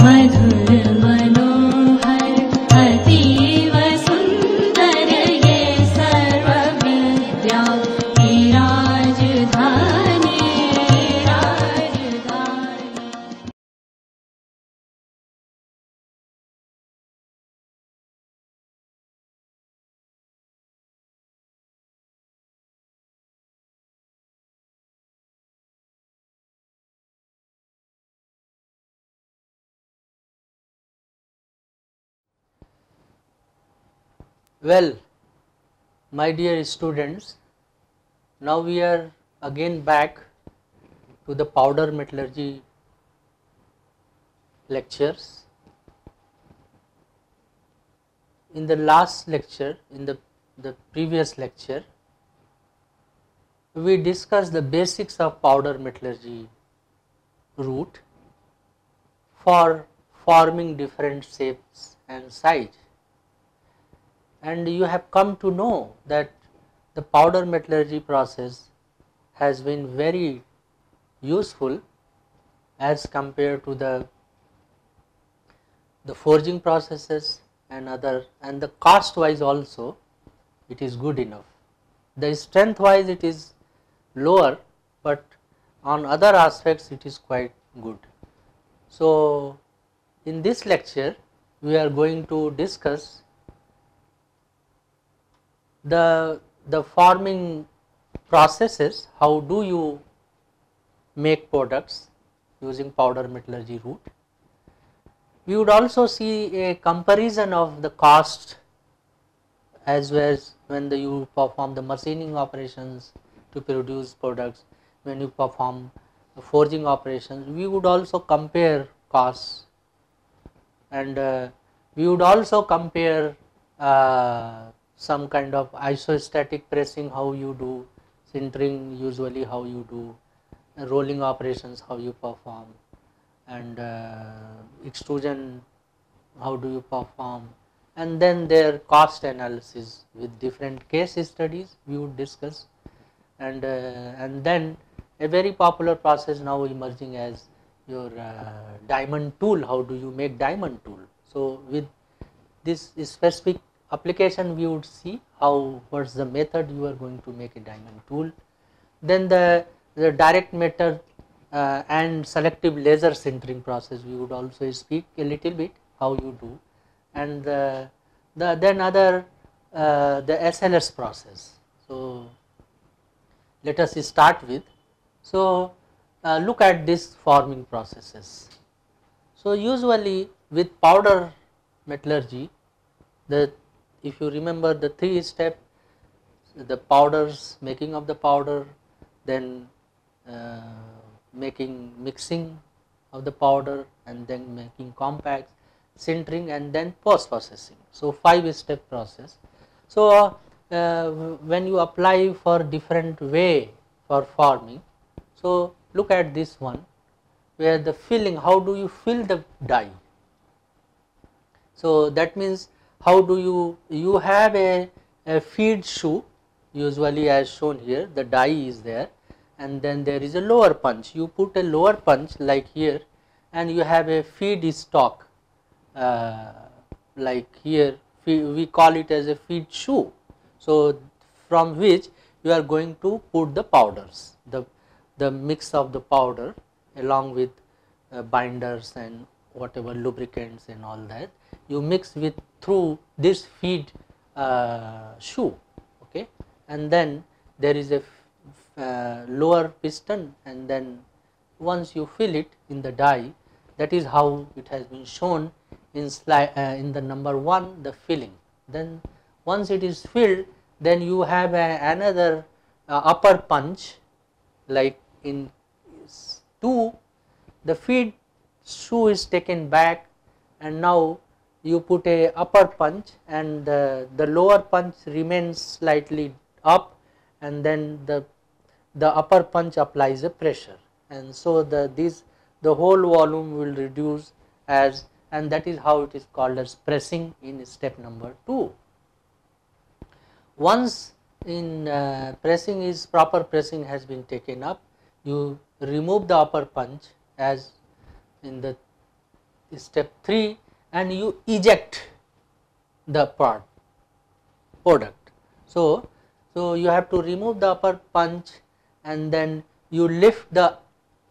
मधुर मनोहर अतीव सुंदर ये सर्व विद्या की राजधानी राजधानी। Well, my dear students, now we are again back to the powder metallurgy lectures. In the last lecture, in the previous lecture, we discussed the basics of powder metallurgy route for forming different shapes and size. And you have come to know that the powder metallurgy process has been very useful as compared to the forging processes and other, and the cost wise also it is good enough. The strength wise it is lower, but on other aspects it is quite good. So, in this lecture we are going to discuss the forming processes. How do you make products using powder metallurgy route? We would also see a comparison of the cost as well as when you perform the machining operations to produce products, when you perform forging operations. We would also compare costs, and we would also compare some kind of isostatic pressing, how you do, sintering usually how you do, rolling operations how you perform, and extrusion how do you perform, and then their cost analysis with different case studies we would discuss, and then a very popular process now emerging as your diamond tool. How do you make diamond tool? So, with this specific application we would see how, what is the method you are going to make a diamond tool. Then the direct method and selective laser sintering process we would also speak a little bit how you do, and then other the SLS process. So, let us start with. So, look at this forming processes. So, usually with powder metallurgy, if you remember the 3 step, the powders, making of the powder, then making mixing of the powder, and then making compacts, sintering, and then post processing. So, 5 step process. So, when you apply for different way for forming, so look at this one where the filling, how do you fill the die? So, that means how do you have a feed shoe, usually as shown here, the die is there, and then there is a lower punch. You put a lower punch like here, and you have a feed stock like here, we call it as a feed shoe. So, from which you are going to put the powders, the mix of the powder along with binders and whatever lubricants and all that, you mix with through this feed shoe, okay, and then there is a lower piston, and then once you fill it in the die, that is how it has been shown in slide in the number 1, the filling. Then once it is filled, then you have another upper punch, like in 2, the feed shoe is taken back, and now you put a upper punch, and the lower punch remains slightly up, and then the upper punch applies a pressure, and so the whole volume will reduce as, and that is how it is called as pressing in step number 2. Once in pressing is proper pressing has been taken up, you remove the upper punch as in the step 3, and you eject the product. So you have to remove the upper punch and then you lift the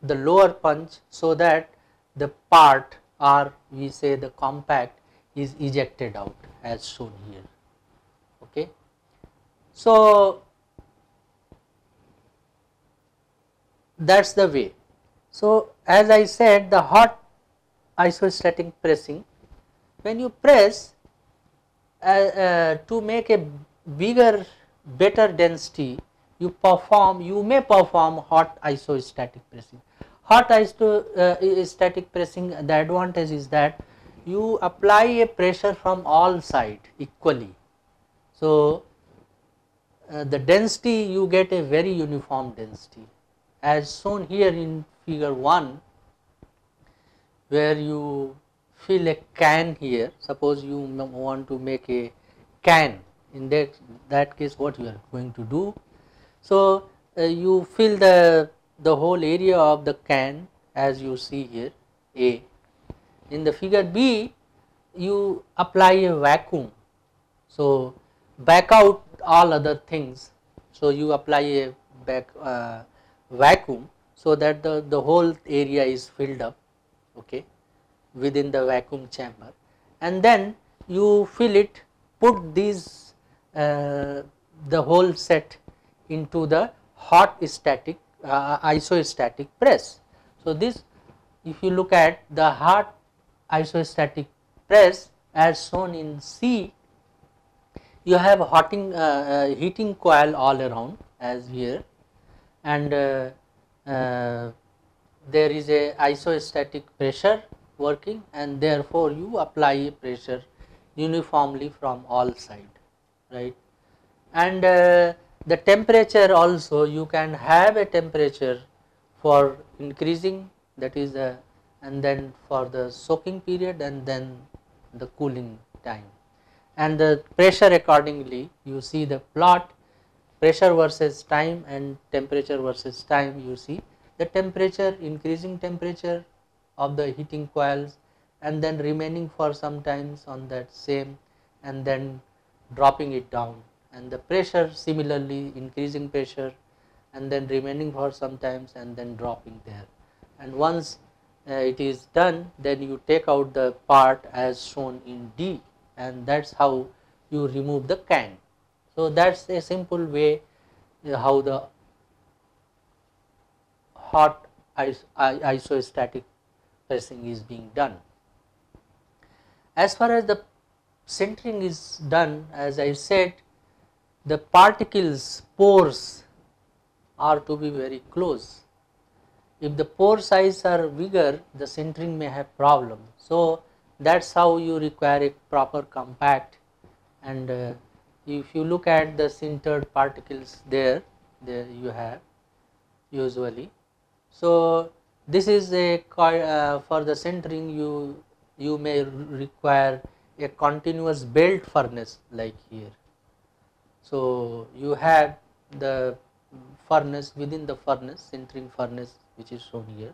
lower punch so that the part, or we say the compact, is ejected out as shown here. Okay. So that is the way. So as I said, the hot isostatic pressing, when you press to make a bigger, better density, you may perform hot isostatic pressing. Hot isostatic pressing, the advantage is that you apply a pressure from all sides equally. So the density, you get a very uniform density, as shown here in figure 1, where you fill a can here. Suppose you want to make a can, in that case what you are going to do. So you fill the whole area of the can as you see here A. In the figure B, you apply a vacuum, so back out all other things. So you apply a vacuum so that the whole area is filled up, okay, within the vacuum chamber, and then you fill it, put these the whole set into the hot static isostatic press. So this, if you look at the hot isostatic press as shown in C, you have a heating coil all around as here, and there is a isostatic pressure working, and therefore you apply a pressure uniformly from all sides, right. And the temperature also, you can have a temperature for increasing, that is and then for the soaking period, and then the cooling time, and the pressure accordingly. You see the plot, pressure versus time and temperature versus time. You see the temperature, increasing temperature of the heating coils, and then remaining for some times on that same, and then dropping it down, and the pressure similarly, increasing pressure and then remaining for some times and then dropping there. And once it is done, then you take out the part as shown in D, and that is how you remove the can. So that is a simple way how the hot isostatic pressing is being done. As far as the sintering is done, as I said, the particles, pores are to be very close. If the pore size are bigger, the sintering may have problem. So that is how you require a proper compact, and if you look at the sintered particles there you have usually. So this is a for the sintering you may require a continuous belt furnace like here. So you have the furnace, within the furnace, sintering furnace, which is shown here,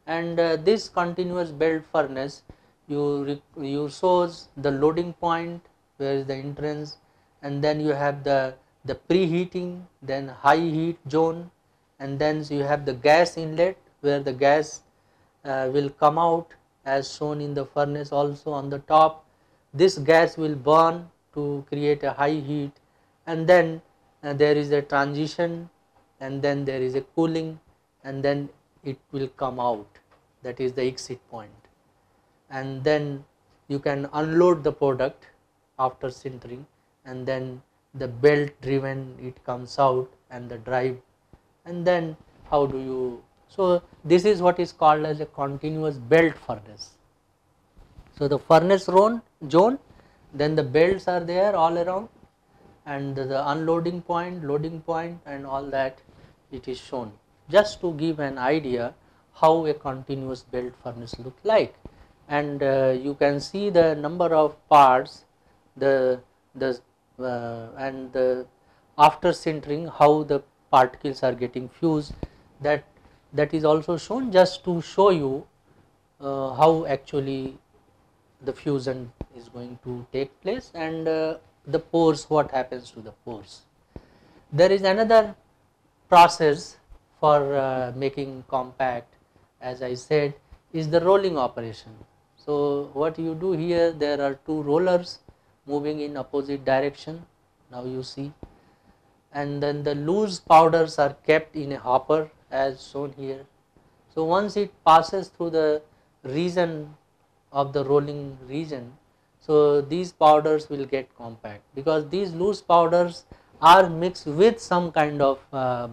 and this continuous belt furnace, you shows the loading point, where is the entrance, and then you have the preheating, then high heat zone, and then you have the gas inlet where the gas will come out as shown in the furnace also on the top. This gas will burn to create a high heat, and then there is a transition, and then there is a cooling, and then it will come out, that is the exit point, and then you can unload the product after sintering, and then the belt driven it comes out, and the drive, and then how do you. So this is what is called as a continuous belt furnace. So the furnace zone, then the belts are there all around, and the unloading point, loading point, and all that it is shown, just to give an idea how a continuous belt furnace look like. And you can see the number of parts, and the after sintering how the particles are getting fused, that is also shown, just to show you how actually the fusion is going to take place, and the pores, what happens to the pores. There is another process for making compact, as I said, is the rolling operation. So what you do here, there are two rollers moving in opposite direction, now you see, and then the loose powders are kept in a hopper as shown here. So once it passes through the region of the rolling region, so these powders will get compact, because these loose powders are mixed with some kind of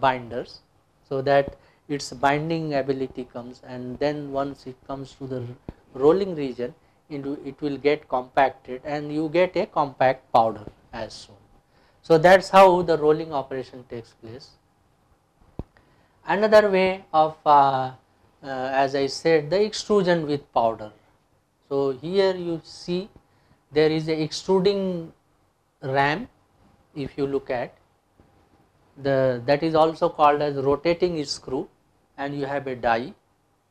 binders, so that its binding ability comes, and then once it comes to the rolling region, it will get compacted and you get a compact powder as shown. So that is how the rolling operation takes place. Another way of as I said, the extrusion with powder. So here you see there is a extruding ram, if you look at that is also called as rotating screw, and you have a die.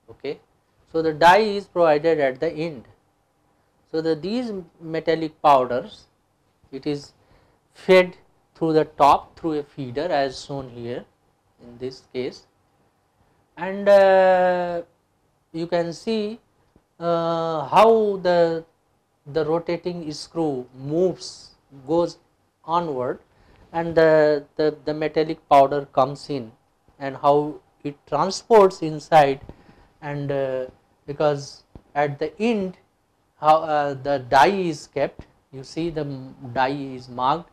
Okay, so the die is provided at the end. So these metallic powders, it is fed through the top through a feeder as shown here in this case, and you can see how the rotating screw goes onward, and the metallic powder comes in, and how it transports inside, and because at the end how the die is kept, you see the die is marked,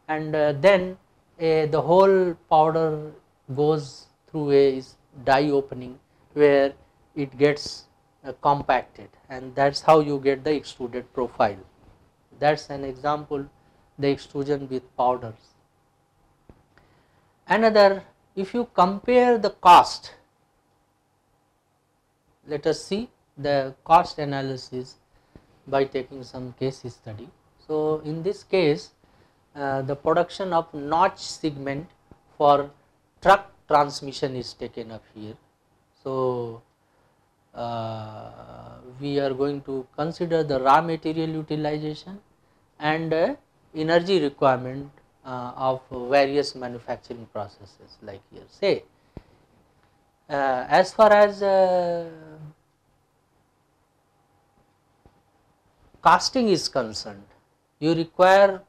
and then the whole powder goes through a die opening where it gets compacted, and that is how you get the extruded profile. That is an example, the extrusion with powders. Another, if you compare the cost, let us see the cost analysis by taking some case study. So in this case, the production of notch segment for truck transmission is taken up here. So we are going to consider the raw material utilization and energy requirement of various manufacturing processes, like here. Say as far as casting is concerned, you require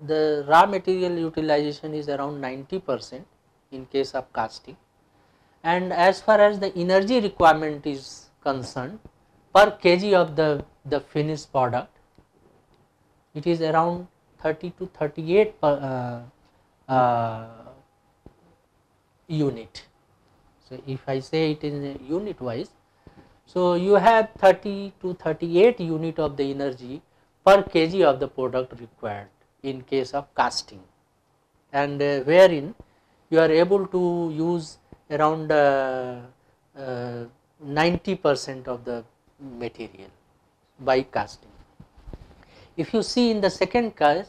the raw material utilization is around 90% in case of casting, and as far as the energy requirement is concerned, per kg of the finished product, it is around 30 to 38 unit. So if I say it in a unit wise, so you have 30 to 38 unit of the energy per kg of the product required in case of casting, and wherein you are able to use around 90% of the material by casting. If you see in the second case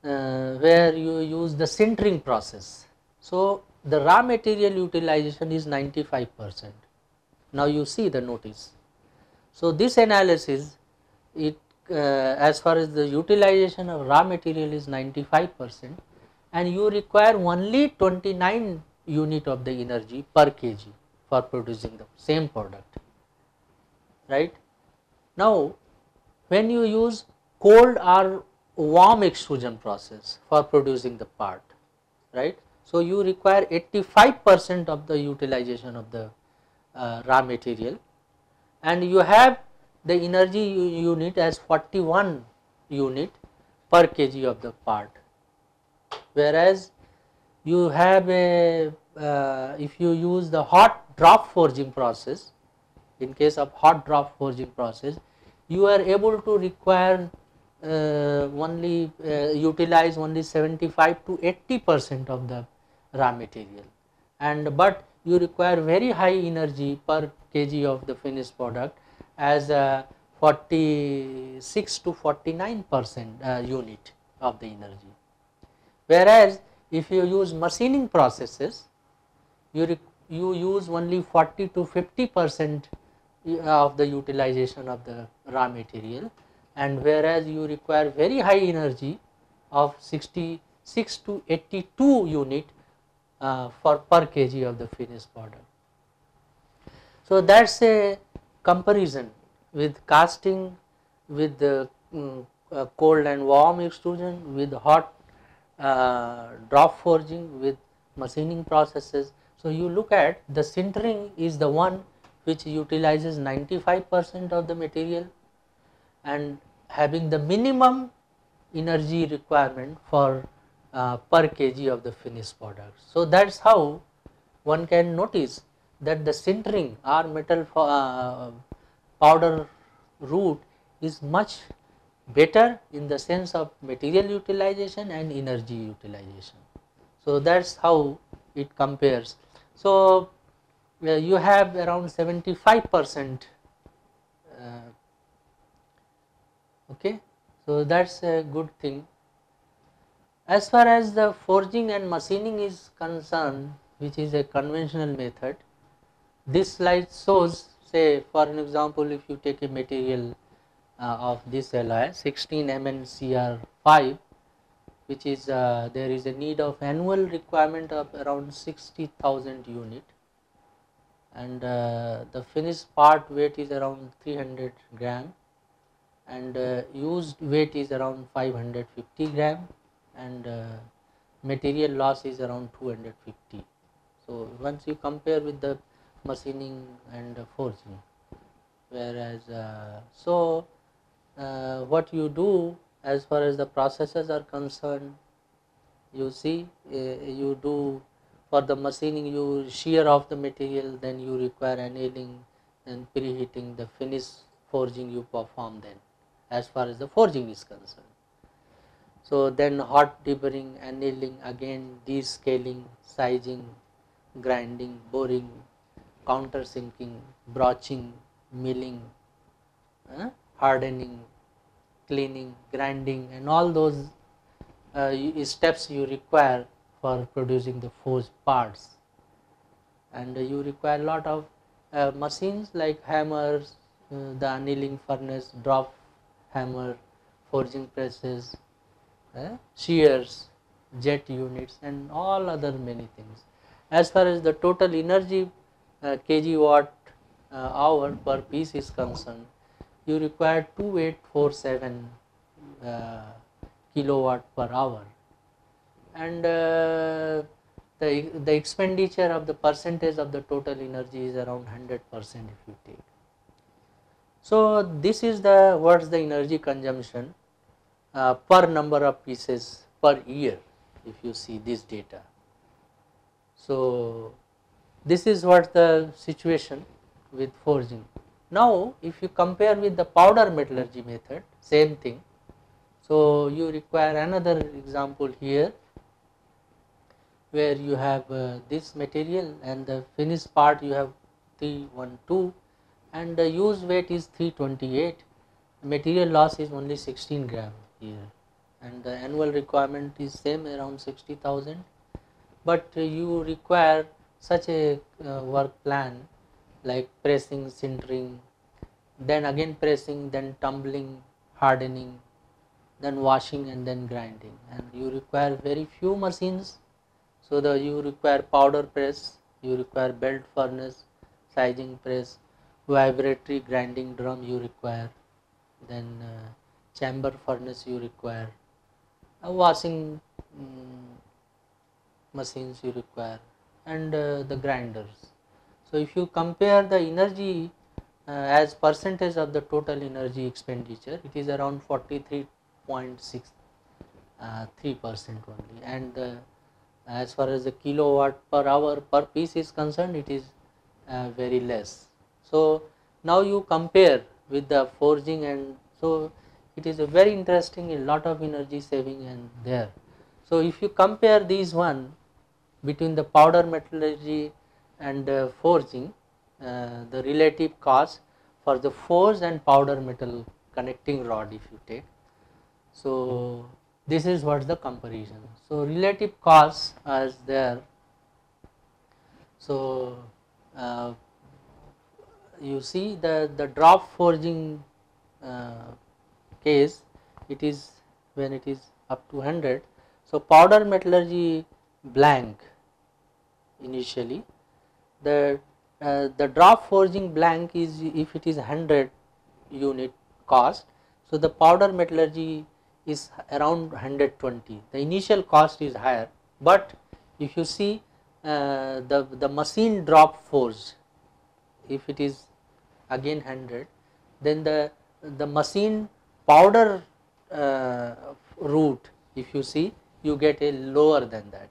where you use the sintering process, so the raw material utilization is 95%. Now you see the notice. So this analysis, it as far as the utilization of raw material is 95%, and you require only 29 unit of the energy per kg for producing the same product, right. Now when you use cold or warm extrusion process for producing the part, right, so you require 85% of the utilization of the raw material, and you have the energy unit as 41 unit per kg of the part, whereas you have a if you use the hot drop forging process, in case of hot drop forging process, you are able to require only utilize only 75 to 80% of the raw material, and but you require very high energy per kg of the finished product as 46 to 49% unit of the energy, whereas if you use machining processes, you use only 40 to 50% of the utilization of the raw material, and whereas you require very high energy of 66 to 82 unit for per kg of the finished product. So that's a comparison with casting, with the cold and warm extrusion, with hot drop forging, with machining processes. So you look at the sintering is the one which utilizes 95% of the material and having the minimum energy requirement for per kg of the finished product. So that's how one can notice that the sintering or metal powder route is much better in the sense of material utilization and energy utilization. So that's how it compares. So you have around 75%. Okay, so that's a good thing. As far as the forging and machining is concerned, which is a conventional method, this slide shows, say for an example, if you take a material of this alloy 16 MnCr5, which is there is a need of annual requirement of around 60,000 unit, and the finished part weight is around 300 gram, and used weight is around 550 gram, and material loss is around 250. So once you compare with the machining and forging, whereas what you do as far as the processes are concerned, you see you do for the machining, you shear off the material, then you require annealing and preheating. The finished forging you perform then as far as the forging is concerned. So then hot deburring, annealing, again descaling, sizing, grinding, boring, countersinking, broaching, milling, hardening, cleaning, grinding, and all those steps you require for producing the forged parts. And you require a lot of machines like hammers, the annealing furnace, drop hammer, forging presses, shears, jet units, and all other many things. As far as the total energy kg watt hour per piece is concerned, you require 2847 kilowatt per hour, and the expenditure of the percentage of the total energy is around 100% if you take. So this is the what's the energy consumption per number of pieces per year if you see this data. So this is what the situation with forging. Now if you compare with the powder metallurgy method, same thing. So you require another example here where you have this material and the finished part you have 312 and the used weight is 328. Material loss is only 16 gram here, and the annual requirement is same around 60,000, but you require such a work plan like pressing, sintering, then again pressing, then tumbling, hardening, then washing, and then grinding, and you require very few machines. So you require powder press, you require belt furnace, sizing press, vibratory grinding drum you require, then chamber furnace you require, washing machines you require, and the grinders. So if you compare the energy as percentage of the total energy expenditure, it is around 43.63% only, and as far as the kilowatt per hour per piece is concerned, it is very less. So now you compare with the forging, and so it is a very interesting, a lot of energy saving and there. So if you compare these one between the powder metallurgy and forging, the relative cost for the forged and powder metal connecting rod if you take. So this is what the comparison. So relative costs as there. So you see the drop forging uh, case, it is when it is up to 100. So, powder metallurgy blank initially, the drop forging blank is if it is 100 unit cost. So, the powder metallurgy is around 120. The initial cost is higher, but if you see the machine drop forge, if it is again 100, then the machine powder route, if you see, you get a lower than that,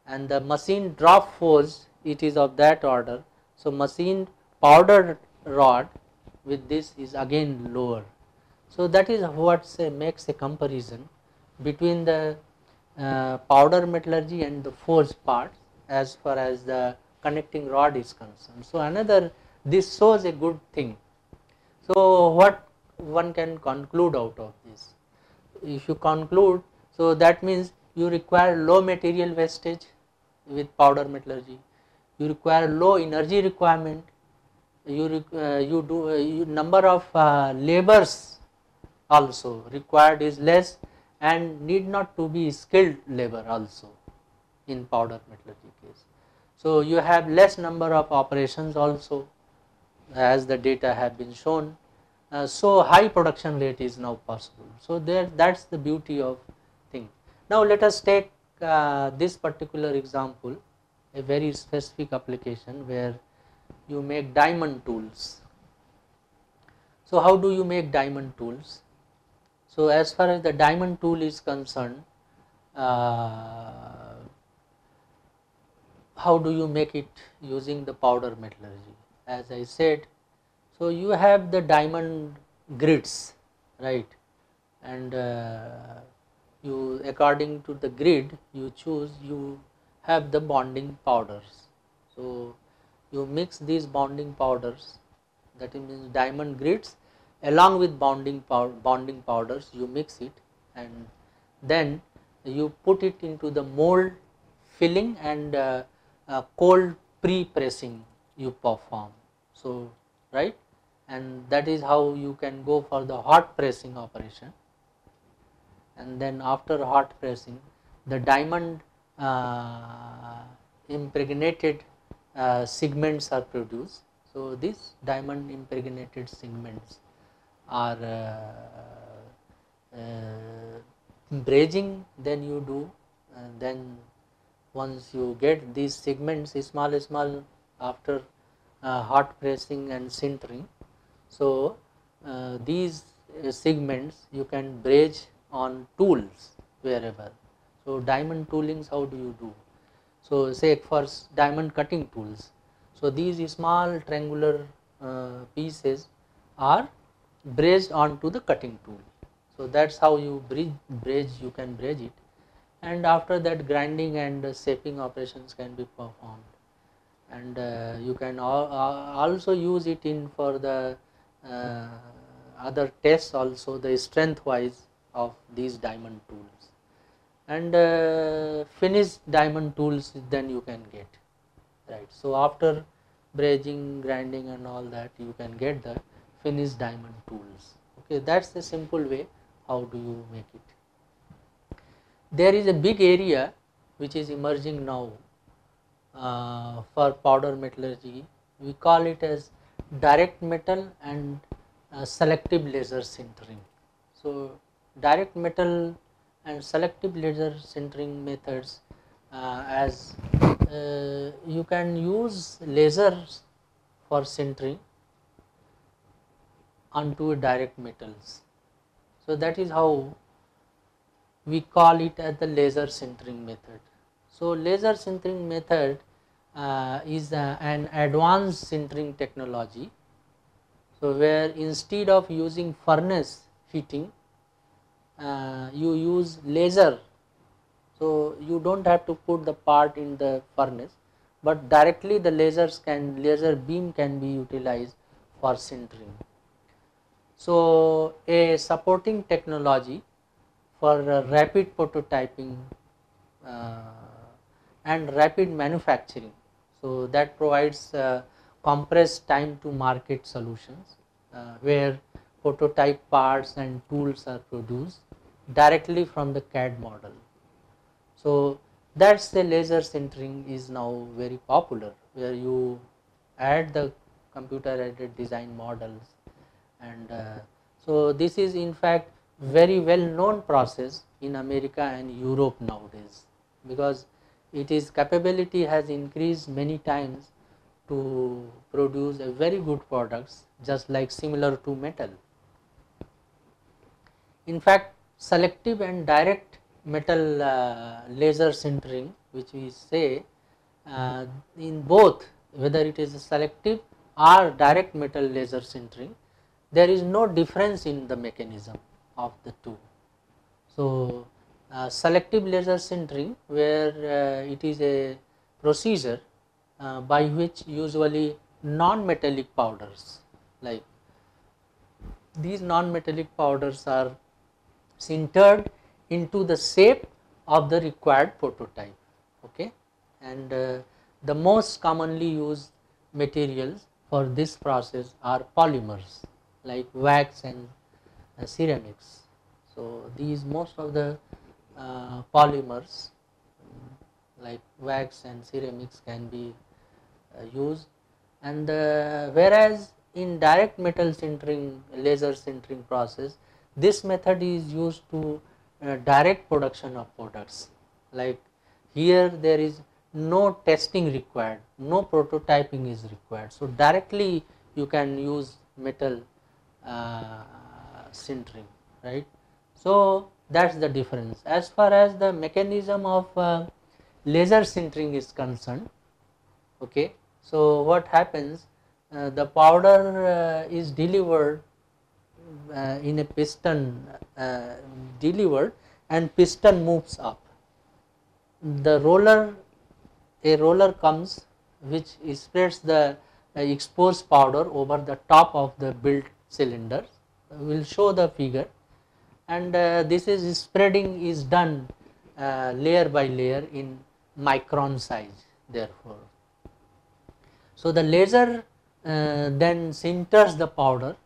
and the machine drop forge, it is of that order. So, machine powder rod with this is again lower. So, that is what makes a comparison between the powder metallurgy and the forged parts as far as the connecting rod is concerned. So, another, this shows a good thing. So, what one can conclude out of this? If you conclude, so that means you require low material wastage with powder metallurgy, you require low energy requirement, number of labors also required is less, and need not to be skilled labor also in powder metallurgy case. So, you have less number of operations also, as the data have been shown. So, high production rate is now possible. So, that is the beauty of thing. Now, let us take this particular example, a very specific application where you make diamond tools. So, how do you make diamond tools? So, as far as the diamond tool is concerned, how do you make it using the powder metallurgy? As I said, so you have the diamond grids, right, and you, according to the grid you choose, you have the bonding powders. So, you mix these bonding powders, that means diamond grids along with bonding powders, you mix it, and then you put it into the mold filling and cold pre-pressing you perform. So, right, and that is how you can go for the hot pressing operation, and then after hot pressing the diamond impregnated segments are produced. So, these diamond impregnated segments are brazing, then you do, and then once you get these segments small after hot pressing and sintering. So, these segments you can braze on tools wherever. So, diamond toolings, how do you do? So, say for diamond cutting tools, so these small triangular pieces are brazed onto the cutting tool. So, that is how you braze, you can braze it, and after that grinding and shaping operations can be performed, and you can also use it in for the other tests also, the strength wise of these diamond tools, and finished diamond tools then you can get, right. So, after brazing, grinding and all that, you can get the finished diamond tools. Okay, that is the simple way how do you make it. There is a big area which is emerging now for powder metallurgy. We call it as direct metal and selective laser sintering. So, direct metal and selective laser sintering methods, as you can use lasers for sintering onto direct metals. So, that is how we call it as the laser sintering method. So, laser sintering method is an advanced sintering technology. So, where instead of using furnace heating, you use laser. So, you do not have to put the part in the furnace, but directly the laser beam can be utilized for sintering. So, a supporting technology for rapid prototyping and rapid manufacturing. So, that provides compressed time to market solutions, where prototype parts and tools are produced directly from the CAD model. So that's the laser sintering is now very popular, where you add the computer aided design models, and so this is in fact very well known process in America and Europe nowadays, because its capability has increased many times to produce a very good products just like similar to metal. In fact, selective and direct metal laser sintering, which we say, in both, whether it is a selective or direct metal laser sintering, there is no difference in the mechanism of the two. So selective laser sintering, where it is a procedure by which usually non-metallic powders, like these non-metallic powders are sintered into the shape of the required prototype. Okay, and the most commonly used materials for this process are polymers like wax and ceramics. So these most of the polymers like wax and ceramics can be used, and whereas in direct metal sintering, laser sintering process, this method is used to direct production of products. Like here there is no testing required, no prototyping is required, so directly you can use metal sintering, right. So that's the difference. As far as the mechanism of laser sintering is concerned, okay, so what happens, the powder is delivered in a piston, delivered, and piston moves up. The roller, a roller comes which spreads the exposed powder over the top of the built cylinder. We will show the figure, and this is spreading is done layer by layer in micron size therefore. So the laser then sinters the powder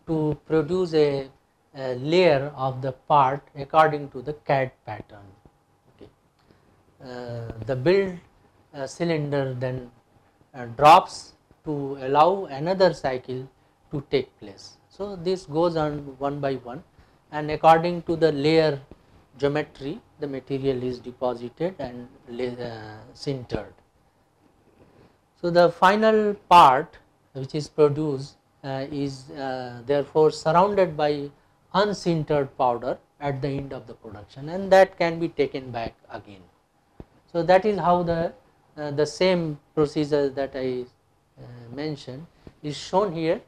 to produce a layer of the part according to the CAD pattern. Okay. The build cylinder then drops to allow another cycle to take place. So this goes on one by one, and according to the layer geometry, the material is deposited and sintered. So the final part which is produced is therefore surrounded by unsintered powder at the end of the production, and that can be taken back again. So that is how the same procedure that I mentioned is shown here.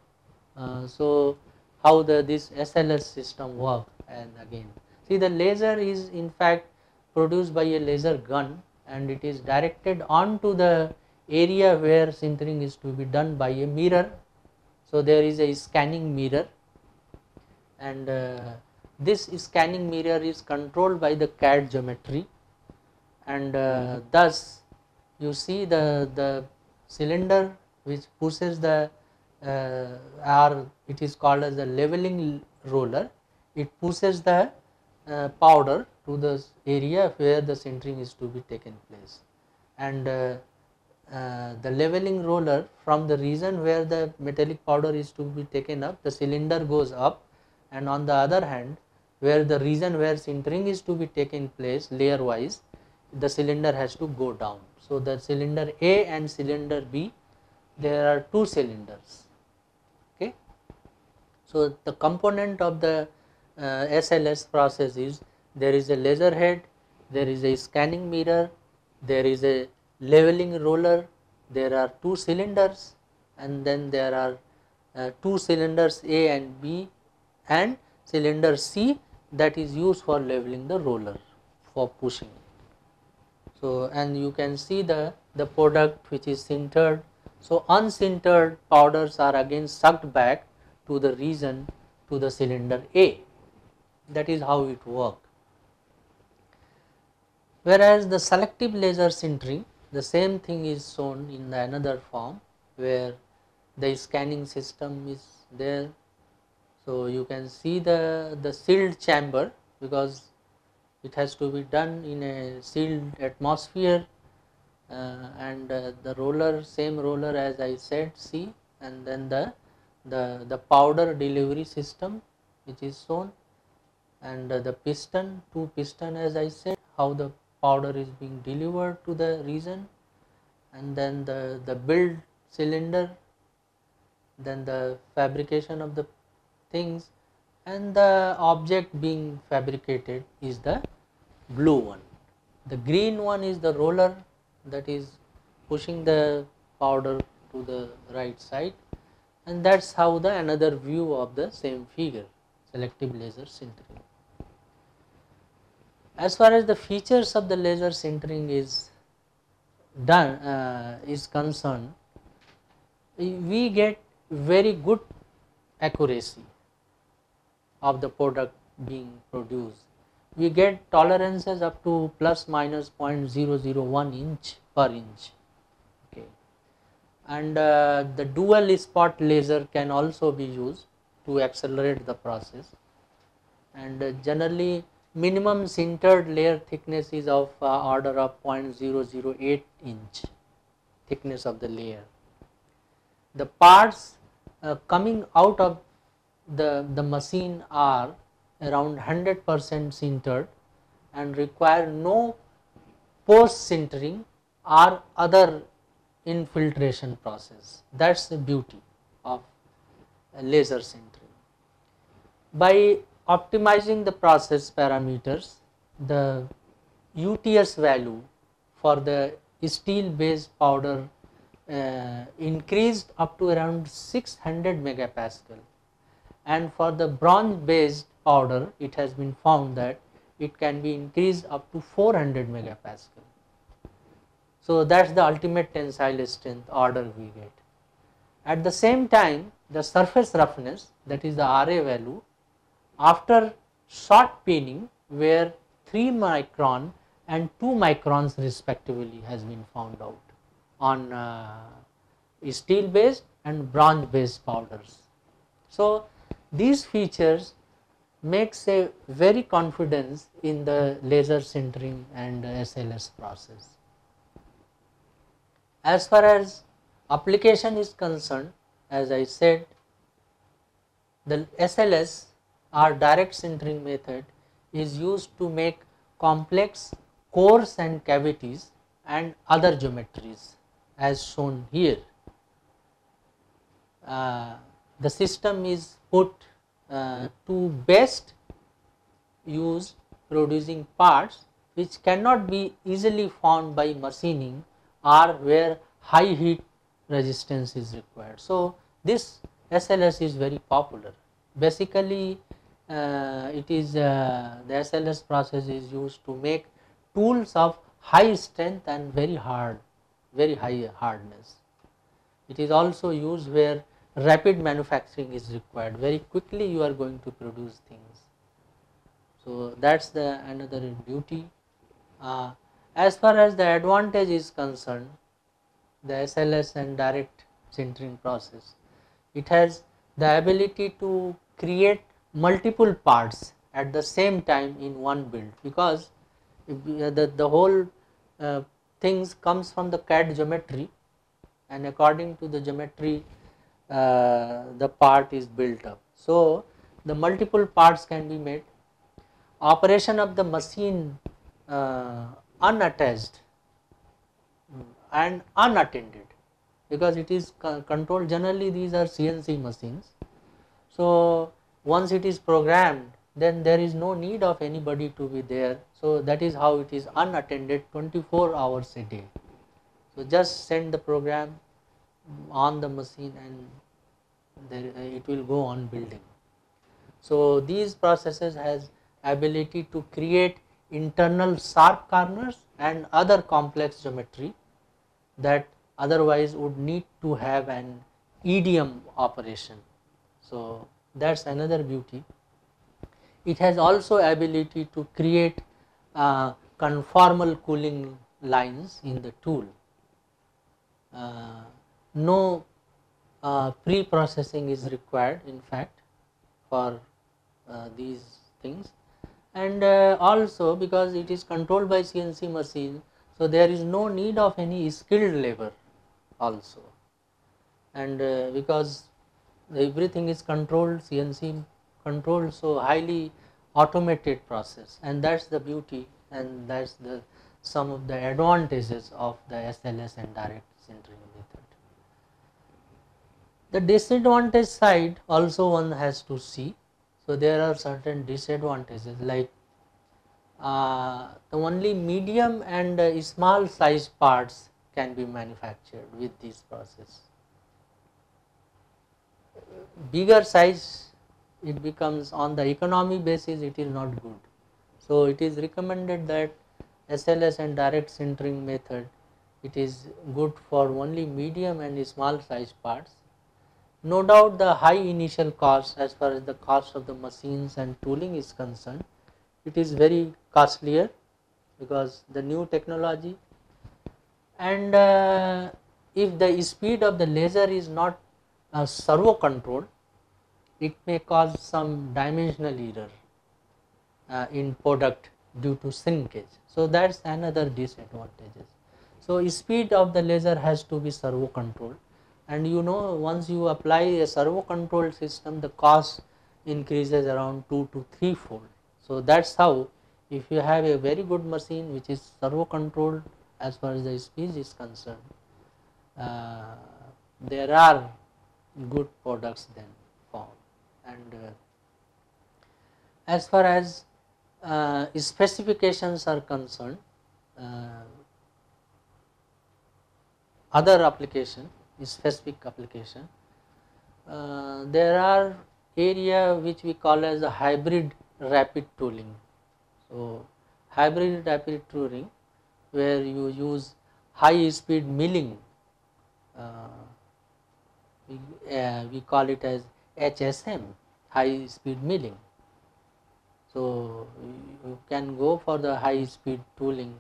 So how this SLS system work, and again see the laser is in fact produced by a laser gun, and it is directed onto the area where sintering is to be done by a mirror. So there is a scanning mirror, and this scanning mirror is controlled by the CAD geometry, and thus you see the cylinder which pushes the or it is called as the leveling roller. It pushes the powder to the area where the sintering is to be taken place, and the leveling roller, from the region where the metallic powder is to be taken up, the cylinder goes up, and on the other hand, where the region where sintering is to be taken place layer wise, the cylinder has to go down. So the cylinder A and cylinder B, there are two cylinders. Okay. So the component of the SLS process is there is a laser head, there is a scanning mirror, there is a leveling roller, there are two cylinders, and then there are two cylinders A and B, and cylinder C that is used for leveling the roller for pushing. So and you can see the product which is sintered. So unsintered powders are again sucked back to the region to the cylinder A. That is how it works. Whereas the selective laser sintering, the same thing is shown in another form, where the scanning system is there. So you can see the sealed chamber, because it has to be done in a sealed atmosphere, and the roller, same roller as I said, see, and then the powder delivery system which is shown, and the piston, two piston as I said, how the powder is being delivered to the region, and then the build cylinder, then the fabrication of the things, and the object being fabricated is the blue one. The green one is the roller that is pushing the powder to the right side, and that is how the another view of the same figure, selective laser sintering. As far as the features of the laser sintering is concerned, we get very good accuracy of the product being produced. We get tolerances up to plus minus 0.001 inch per inch. Okay. And the dual spot laser can also be used to accelerate the process, and generally minimum sintered layer thickness is of order of 0.008 inch thickness of the layer. The parts coming out of the machine are around 100% sintered and require no post sintering or other infiltration process. That is the beauty of laser sintering. By optimizing the process parameters, the UTS value for the steel based powder increased up to around 600 megapascal, and for the bronze based powder it has been found that it can be increased up to 400 megapascal. So that is the ultimate tensile strength order we get. At the same time, the surface roughness, that is the RA value, after short peening, where 3 micron and 2 microns respectively has been found out on steel based and bronze based powders. So these features makes a very confidence in the laser sintering and SLS process. As far as application is concerned, as I said, the SLS or direct sintering method is used to make complex cores and cavities and other geometries as shown here. The system is put to best use producing parts which cannot be easily found by machining or where high heat resistance is required. So this SLS is very popular. Basically it is the SLS process is used to make tools of high strength and very high hardness. It is also used where rapid manufacturing is required. Very quickly you are going to produce things. So that is the another beauty. As far as the advantage is concerned, the SLS and direct sintering process, it has the ability to create multiple parts at the same time in one build, because the whole things comes from the CAD geometry, and according to the geometry the part is built up. So the multiple parts can be made. Operation of the machine unattached and unattended, because it is controlled, generally these are CNC machines. So once it is programmed, then there is no need of anybody to be there. So that is how it is unattended 24 hours a day. So just send the program on the machine and it will go on building. So these processes has ability to create internal sharp corners and other complex geometry that otherwise would need to have an EDM operation. So that is another beauty. It has also ability to create conformal cooling lines in the tool. No pre-processing is required in fact for these things, and also because it is controlled by CNC machine, so there is no need of any skilled labor also, and because everything is controlled, CNC controlled, so highly automated process, and that's the beauty and that's the some of the advantages of the SLS and direct sintering method. The disadvantage side also one has to see. So there are certain disadvantages, like the only medium and small size parts can be manufactured with this process. Bigger size, it becomes on the economy basis, it is not good. So it is recommended that SLS and direct sintering method, it is good for only medium and small size parts. No doubt the high initial cost as far as the cost of the machines and tooling is concerned, it is very costlier because the new technology, and if the speed of the laser is not servo controlled, it may cause some dimensional error in product due to shrinkage. So that is another disadvantages. So speed of the laser has to be servo controlled, and you know, once you apply a servo controlled system, the cost increases around 2 to 3 fold. So that is how, if you have a very good machine which is servo controlled as far as the speed is concerned, there are good products then formed. And as far as specifications are concerned, other application, specific application, there are area which we call as a hybrid rapid tooling. So hybrid rapid tooling, where you use high speed milling, we call it as HSM, high speed milling. So you can go for the high speed tooling.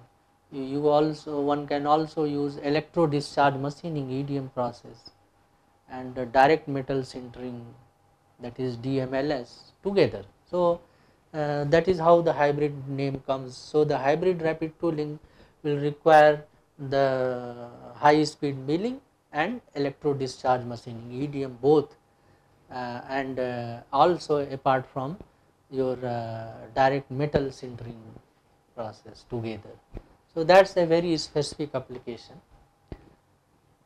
You also, one can also use electro discharge machining, EDM process, and direct metal sintering, that is DMLS, together. So that is how the hybrid name comes. So the hybrid rapid tooling will require the high speed milling and electro discharge machining, EDM both, and also apart from your direct metal sintering process together. So that is a very specific application.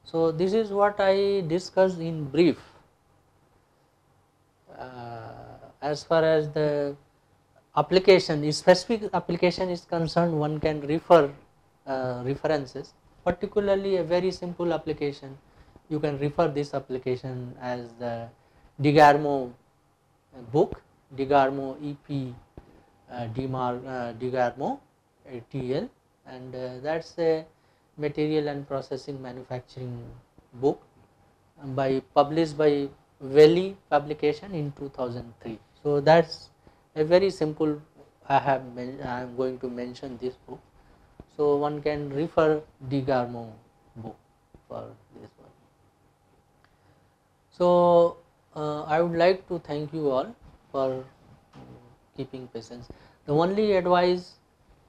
So this is what I discussed in brief. As far as the application, specific application is concerned, one can refer references, particularly a very simple application. You can refer this application as the DeGarmo book, DeGarmo EP DeGarmo TL, and that is a material and processing manufacturing book published by Valley Publication in 2003. So that is a very simple, I am going to mention this book. So one can refer DeGarmo book for this one. So I would like to thank you all for keeping patience. The only advice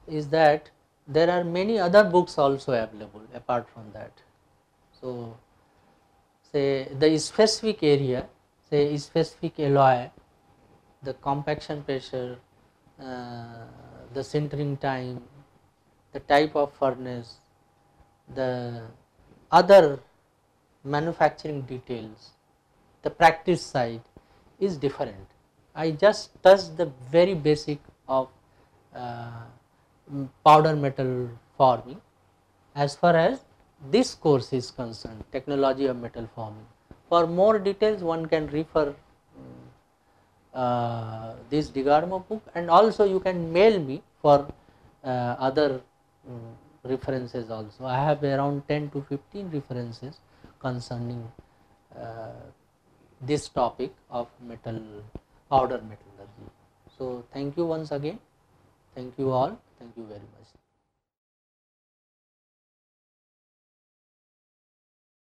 is that there are many other books also available apart from that. So say the specific area, say specific alloy, the compaction pressure, the sintering time, the type of furnace, the other manufacturing details, the practice side is different. I just touched the very basic of powder metal forming as far as this course is concerned, technology of metal forming. For more details, one can refer this DeGarmo book, and also you can mail me for other references also. I have around 10 to 15 references concerning this topic of powder metallurgy. So thank you once again, thank you all, thank you very much.